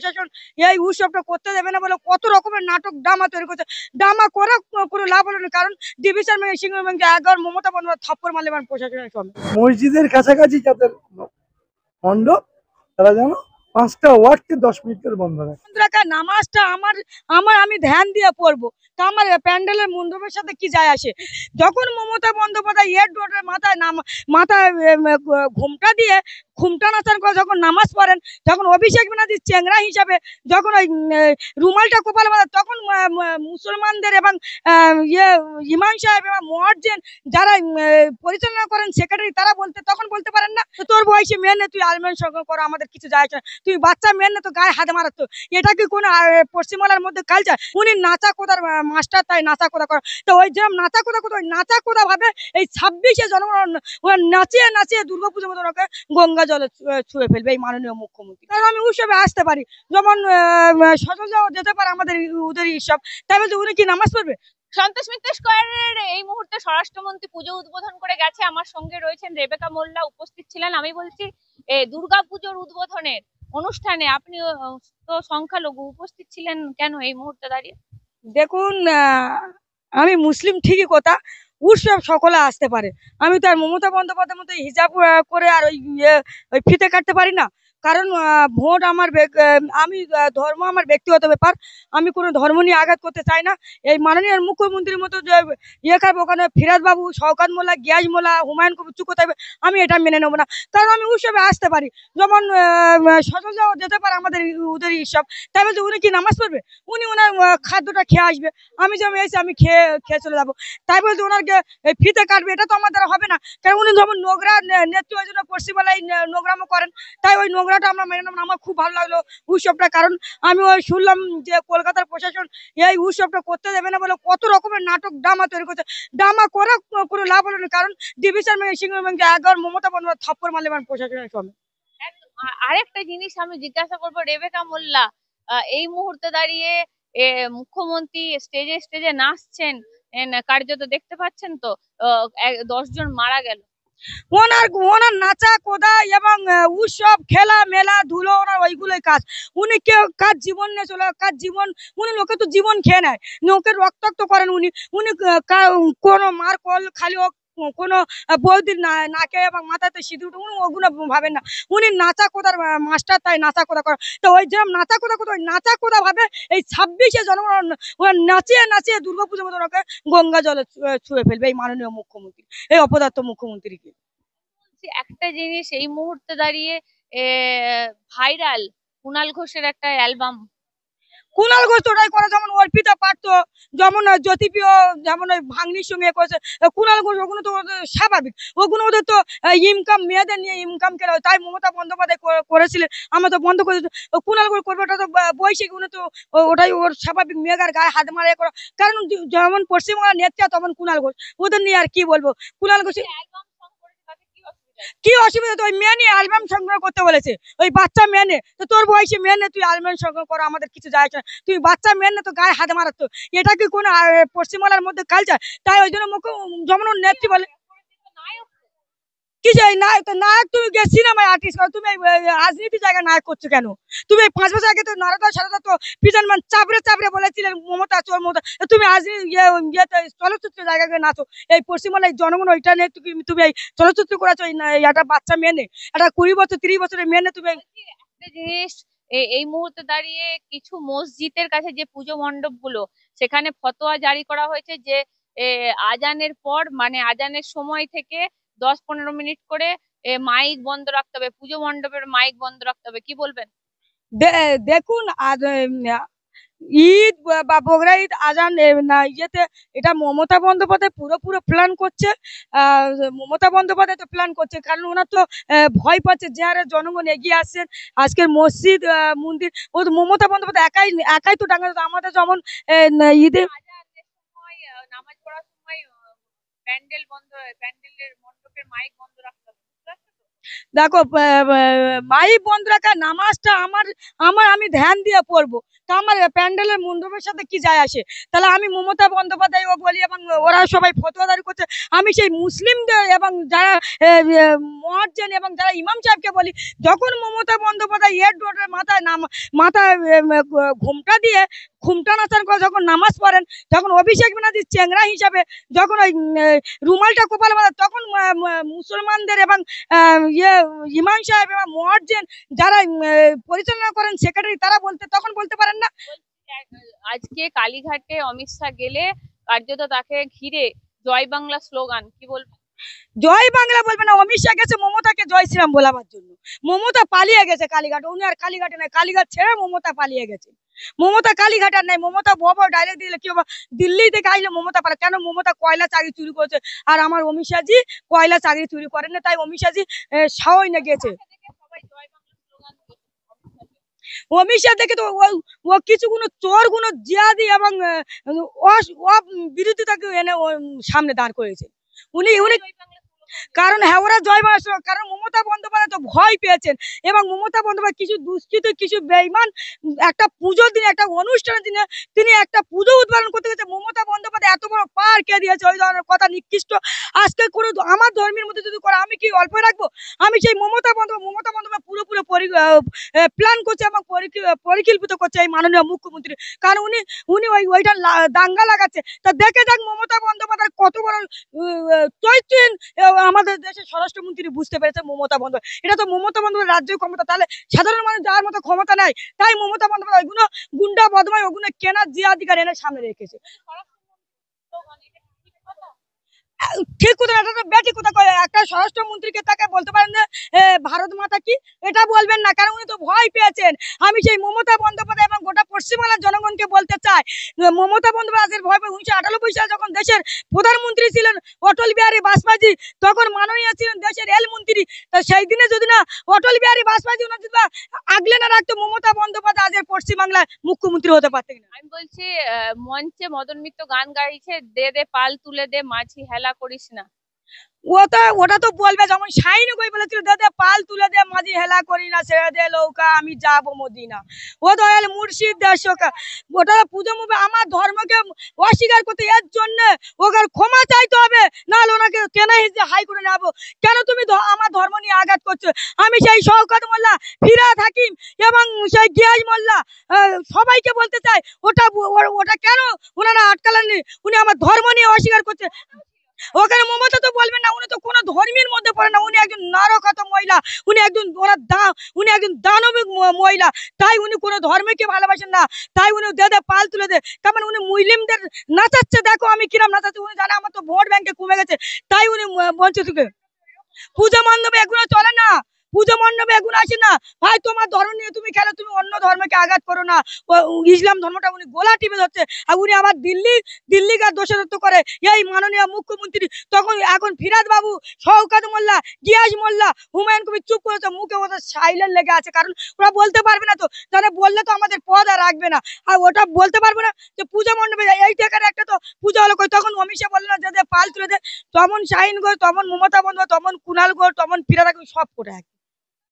প্রশাসন এই উৎসবটা করতে দেবে না বলে কত রকমের নাটক ড্রামা তৈরি করছে। ড্রামা করে কোনো লাভ হলো না, কারণ ডিভিশন সিংহভূমকে একবার মমতা বন্দ্যোপাধ্যায় থাপ্পড় মারলে প্রশাসনের সঙ্গে। মসজিদের কাছাকাছি যাদের মণ্ডপ তারা যেন 5টা ওয়ার্ডকে 10 মিনিট করে বন্ধ রাখে। নামাজটা আমি ধ্যান দিয়ে পড়বো, তা আমার প্যান্ডেলের মণ্ডপের সাথে কি যায় আসে? যখন মমতা বন্দ্যোপাধ্যায় মাথায় ঘুমটা দিয়ে ঘুমটা নাচার করে যখন নামাজ পড়েন, যখন অভিষেক ব্যানার্জি চেংরা হিসাবে যখন ওই রুমালটা কপালে বাঁধে, তখন মুসলমানদের এবং ইমাম সাহেব এবং মুয়াজ্জিন যারা পরিচালনা করেন সেক্রেটারি, তারা তখন বলতে পারেন না তোর বয়সী মেয়ে নে, তুই আলমেন সঙ্গে করো, আমাদের কিছু যায় আসে না, তুই বাচ্চা মেয়ে নে, তো গায়ে হাতে মারাতো। এটা কি কোনো পশ্চিমবাংলার মধ্যে কালচার? উনি নাচা কোদার মাস্টার, তাই নাচা কোদা করে। তো ওই যেরকম নাচা কোদা ওই নাচা কোদা ভাবে এই 26শে জনগণ নাচিয়ে নাচিয়ে দুর্গাপুজোর মতো ওকে গঙ্গা জলে ছুঁয়ে ফেলবে এই মাননীয় মুখ্যমন্ত্রী। কারণ আমি উৎসবে আসতে পারি, যেমন সচলজাও যেতে পারে আমাদের ওদের উৎসব, তাই বলতে উনি কি নামাজ পড়বে? সন্তোষ মিত্র স্কয়ারের এই মুহূর্তে স্বরাষ্ট্রমন্ত্রী পুজো উদ্বোধন করে গেছে। আমার সঙ্গে রয়েছেন রেবেকা মোল্লা, উপস্থিত ছিলেন। আমি বলছি দুর্গাপুজোর উদ্বোধনের অনুষ্ঠানে আপনি তো সংখ্যালঘু, উপস্থিত ছিলেন কেন এই মুহূর্তে দাঁড়িয়ে? দেখুন, আমি মুসলিম ঠিকই কথা, উৎসব সকলে আসতে পারে। আমি তো আর মমতা বন্দ্যোপাধ্যায়ের মতো হিজাব করে আর ওই ফিতে কাটতে পারি না। কারণ ভোট আমার আমি ধর্ম আমার ব্যক্তিগত ব্যাপার, আমি কোনো ধর্ম নিয়ে আঘাত করতে চাই না। এই মাননীয় মুখ্যমন্ত্রীর মতো যে খাবে ওখানে ফিরাজ বাবু, শওকত মোল্লা, গিয়াস মোল্লা, হুমায়ুন কবির চুপ করতে হবে, আমি এটা মেনে নেবো না। কারণ আমি উৎসবে আসতে পারি, যেমন সচলজাও যেতে পারে আমাদের ওদের উৎসব, তাই বলতে উনি কি নামাজ পড়বে? উনি ওনার খাদ্যটা খেয়ে আসবে, আমি যেমন এসে আমি খেয়ে চলে যাবো, তাই বলতে ওনাকে ফিতে কাটবে, এটা তো আমাদের হবে না। কারণ উনি যেমন নোংরা নেত্রী, ওই জন্য পশ্চিমবাংলায় নোংরামো করেন, তাই ওই নোংরাটা আমরা মেনে নেব না। আমার খুব ভালো লাগলো উৎসবটা, কারণ আমি ওই শুনলাম যে কলকাতার প্রশাসন এই উৎসবটা করতে দেবে না বলে কত রকমের নাটক ড্রামা তৈরি করছে। ড্রামা করে কোনো লাভ হলো না, কারণ ডিভিশন সিংহভূমকে একবার মমতা বন্দ্যোপাধ্যায় থাপ্পড় মারলে প্রশাসনের সঙ্গে। আরেকটা জিনিস আমি জিজ্ঞাসা করবো রেবেকা মোল্লা, এই মুহূর্তে দাঁড়িয়ে মুখ্যমন্ত্রী স্টেজে নাচছেন, কার্যত দেখতে পাচ্ছেন তো 10 জন মারা গেল। ওনার নাচা কোদা এবং উৎসব খেলা মেলা ধুলো ওনার ওইগুলোই কাজ। উনি কেউ কাজ জীবন নিয়ে চলে কাজ জীবন, উনি লোকে তো জীবন খেয়ে নেয়, লোকের রক্তাক্ত করেন উনি। কোনো মার কল খালি হোক, কোনো বৌদির নাকে এবং মাথাতে সিঁদুর, উনি ওগুলো ভাবেন না। উনি নাচা কোদার মাস্টার, তাই নাচা কোদা করে। তো ওই যেরকম নাচা কোদা ওই নাচা কোদা ভাবে এই 26শে জনগণ নাচিয়ে নাচিয়ে দুর্গাপুজোর মতো ওকে গঙ্গা জলে ছুঁয়ে ফেলবে এই মাননীয় মুখ্যমন্ত্রী, এই অপদার্থ মুখ্যমন্ত্রীকে। একটা জিনিস এই মুহূর্তে দাঁড়িয়ে ভাইরাল কুণাল ঘোষের একটা অ্যালবাম। কুণাল ঘোষ ওটাই করে, যেমন অর্পিতা পারতো, যেমন জ্যোতিপ্রিয়, যেমন ওই ভাগ্নির সঙ্গে করেছে। কুণাল ঘোষ ওগুলো তো স্বাভাবিক, ওগুলো ওদের তো ইনকাম, মেয়েদের নিয়ে ইনকাম কেন, তাই মমতা বন্দ্যোপাধ্যায় করেছিলেন, আমরা তো বন্ধ করে দিত। কুণাল ঘোষ করবে, ওটা তো বৈশিক, উনি তো ওটাই ওর স্বাভাবিক, মেয়েগার গায়ে হাত মারে করো। কারণ যেমন পশ্চিমবঙ্গের নেত্রী তখন কুণাল ঘোষ, ওদের নিয়ে আর কি বলবো। কুণাল ঘোষ কি অসুবিধা? তো ওই মেয়ে নিয়ে অ্যালবাম সংগ্রহ করতে বলেছে, ওই বাচ্চা মেয়ে নে, তো তোর বয়সী মেয়ে নে, তুই অ্যালবাম সংগ্রহ করো, আমাদের কিছু যায় আসে না, তুই বাচ্চা মেয়ে নে, তো গায়ে হাতে মারাতো। এটা কি কোনো পশ্চিমবাংলার মধ্যে কালচার? তাই ওই জন্য যেমন নেত্রী বলে কি যাই নায়ক, তুমি সিনেমায় আর্টিস্ট করো, তুমি রাজনীতি জায়গায় নায়ক করছো কেন? তুমি 5 বছর আগে তো নারদা সারদা তো পিজনমান চাপড়ে চাপড়ে বলেছিলেন মমতা চোর মমতা, তুমি চলচ্চিত্র জায়গায় নাচো। এই পশ্চিমবাংলায় জনগণ ওইটা নিয়ে তুমি এই চলচ্চিত্র করেছো, একটা বাচ্চা মেয়ে নেই, একটা 20 বছর 30 বছরের মেয়ে নেই। তুমি একটা জিনিস এই মুহূর্তে দাঁড়িয়ে কিছু মসজিদের কাছে যে পুজো মণ্ডপ গুলো, সেখানে ফতোয়া জারি করা হয়েছে যে আজানের পর, মানে আজানের সময় থেকে 10-15 মিনিট করে মাইক বন্ধ রাখতে হবে, পুজো মণ্ডপের মাইক বন্ধ রাখতে হবে। কি বলবেন? দেখুন, ঈদ বা বকরা ঈদ আজান না ইয়েতে, এটা মমতা বন্দ্যোপাধ্যায় পুরো প্ল্যান করছে। মমতা বন্দ্যোপাধ্যায় তো প্ল্যান করছে, কারণ ওনার তো ভয় পাচ্ছে যে হারে জনগণ এগিয়ে আসছেন। আজকের মসজিদ মন্দির ও তো মমতা বন্দ্যোপাধ্যায় একাই তো ডাঙ্গা। আমাদের যেমন ঈদে নামাজ পড়ার সময় প্যান্ডেল বন্ধ, প্যান্ডেলের মণ্ডপের মাইক বন্ধ রাখতে হবে। দেখো মাই বন্ধুরাকে নামাজটা আমার আমার আমি ধ্যান দিয়ে পড়বো, তা আমার প্যান্ডেলের মণ্ডপের সাথে কি যায় আসে? তাহলে আমি মমতা বন্দ্যোপাধ্যায় ও বলি এবং ওরা সবাই ফতোয়াদারি করছে, আমি সেই মুসলিমদের এবং যারা মুয়াজ্জিন এবং যারা ইমাম সাহেবকে বলি, যখন মমতা বন্দ্যোপাধ্যায় এর ডোরের মাথায় ঘুমটা দিয়ে ঘুমটা নাচান করে যখন নামাজ পড়েন, যখন অভিষেক ব্যানার্জি চেংড়া হিসাবে যখন ওই রুমালটা কপাল বাঁধে, তখন মুসলমানদের এবং ইমাম সাহেব এবং মুয়াজ্জিন যারা পরিচালনা করেন সেক্রেটারি, তারা তখন বলতে পারেন না? আজকে কালীঘাটে অমিত শাহ গেলে কার্যত তাকে ঘিরে জয় বাংলা স্লোগান, কি বলবো? জয় বাংলা বলবে না, অমিত শাহ গেছে মমতাকে জয় শ্রীরাম বলাবার জন্য। মমতা পালিয়ে গেছে কালীঘাট, উনি আর কালীঘাটে নাই, কালীঘাট ছেড়ে মমতা পালিয়ে গেছে। মমতা কালীঘাট আর নাই, মমতা বড় ডাইরেক্ট দিলে কি হবে, দিল্লি থেকে আইলে মমতা পারে কেন? মমতা কয়লা চাকরি চুরি করেছে, আর আমার অমিত শাহজি কয়লা চাকরি চুরি করেন না, তাই অমিত শাহজি সাহই না গেছে। অমিত শাহ দেখে তো ও কিছু কোনো চোর কোনো জিয়াদি এবং বিরোধিতাকে এনে সামনে দাঁড় করেছে। উনি উনি কারণ হ্যাঁ, ওরা জয় বাংলা, কারণ মমতা বন্দ্যোপাধ্যায় তো ভয় পেয়েছেন, এবং মমতা বন্দ্যোপাধ্যায় কিছু দুষ্কৃত কিছু বেঈমান একটা পুজোর দিনে একটা অনুষ্ঠানের দিনে তিনি একটা পুজো উদ্বোধন করতে গেছে। মমতা বন্দ্যোপাধ্যায় এত বড় পার কে দিয়েছে, ওই ধরনের কথা নিকৃষ্ট আজকে কোনো আমার ধর্মের মধ্যে যদি করে আমি কি অল্প রাখবো? আমি সেই মমতা বন্দ্যোপাধ্যায় পুরোপুরি প্ল্যান করছে এবং পরিকল্পিত করছে এই মাননীয় মুখ্যমন্ত্রী, কারণ উনি উনি ওইটা দাঙ্গা লাগাচ্ছে। তা দেখে যাক মমতা বন্দ্যোপাধ্যায় কত বড় চৈত্রহীন আমাদের দেশের স্বরাষ্ট্রমন্ত্রী বুঝতে পেরেছে মমতা বন্দ্যোপাধ্যায়। এটা তো মমতা বন্দ্যোপাধ্যায় রাজ্য ক্ষমতা, তাহলে সাধারণ মানুষ যাওয়ার মতো ক্ষমতা নাই, তাই মমতা বন্দ্যোপাধ্যায় ওইগুলো গুন্ডা বদমাই ওগুলো কেনার জিয়াধিকার এনে সামনে রেখেছে। ঠিক কথা, এটা তো বেটি কথা কয়। একটা স্বরাষ্ট্রমন্ত্রীকে তাকে বলতে পারেন যে ভারত মাতা কি, এটা বলবেন না, কারণ উনি তো ভয় পেয়েছেন। আমি সেই মমতা বন্দ্যোপাধ্যায় এবং গোটা পশ্চিমবাংলার জনগণকে বলতে চাই, মমতা বন্দ্যোপাধ্যায়ের ভয় পেয়ে 1998 সালে যখন দেশের প্রধানমন্ত্রী ছিলেন অটল বিহারী বাজপেয়ী, তখন মাননীয় ছিলেন দেশের রেলমন্ত্রী। তা সেই দিনে যদি না অটল বিহারী বাজপেয়ী ওনার যদি আগলে না রাখতো, মমতা বন্দ্যোপাধ্যায় আজকের পশ্চিমবাংলায় মুখ্যমন্ত্রী হতে পারতেন না। আমি বলছি মঞ্চে মদন মিত্র গান গাইছে, দে দে পাল তুলে দে মাঝি হেলা করিস না। ওটা তো বলবে, যেমন শাহিনু কই বলেছিল দে দে পাল তুলে দে মাঝি হেলা করি না, ছেড়ে দে নৌকা আমি যাবো মদিনা। ও দয়াল মুর্শিদ দেশকা, ওটা পুজো মুভে আমার ধর্মকে অস্বীকার করতে, এর জন্য ওকে ক্ষমা চাইতে হবে, নাহলে ওনাকে কেন হাই করে নেবো। কেন তুমি আমার ধর্ম নিয়ে আঘাত করছো? আমি সেই শওকত মোল্লা, ফিরহাদ হাকিম এবং সেই গিয়াস মোল্লা সবাইকে বলতে চাই, ওটা কেন ওনারা আটকালেননি? উনি আমার ধর্ম নিয়ে অস্বীকার করছে। ওখানে মমতা তো বলবেন না, উনি তো কোনো ধর্মের মধ্যে পড়ে না, উনি একজন নারকত মহিলা, উনি একজন উনি একজন দানবিক মহিলা, তাই উনি কোনো ধর্মকে ভালোবাসেন না, তাই উনি দে দে পাল তুলে দে, কারণ উনি মুসলিমদের নাচাচ্ছে। দেখো আমি কিরাম নাচাচ্ছি, উনি জানে আমার তো ভোট ব্যাংকে কমে গেছে, তাই উনি বলছে তোকে পুজো মণ্ডপে এগুলো চলে না, পুজো মণ্ডপে এগুলো আসে না। ভাই তোমার ধর্ম নিয়ে তুমি খেলো, তুমি অন্য ধর্মকে আঘাত করো না। ইসলাম ধর্মটা উনি গোলা টিপে ধরছে, আর উনি আবার দিল্লিকে দোষারোপ করে এই মাননীয় মুখ্যমন্ত্রী। তখন এখন ফিরহাদ বাবু, শওকত মোল্লা, গিয়াস মোল্লা, হুমায়ুন কবির চুপ করেছে, মুখে ওদের সাইলেন্ট লেগে আছে, কারণ ওরা বলতে পারবে না তো, তাহলে বললে তো আমাদের পদ আর রাখবে না। আর ওটা বলতে পারবে না যে পুজো মণ্ডপে এই টাকার একটা তো পূজা হলো কই, তখন অমিশা বললো না যে পাল তুলে দে, তখন শাহিন ঘোষ, তখন মমতা বন্দ্যোপাধ্যায়, তখন কুণাল ঘোষ, তখন ফিরহাদ সব করে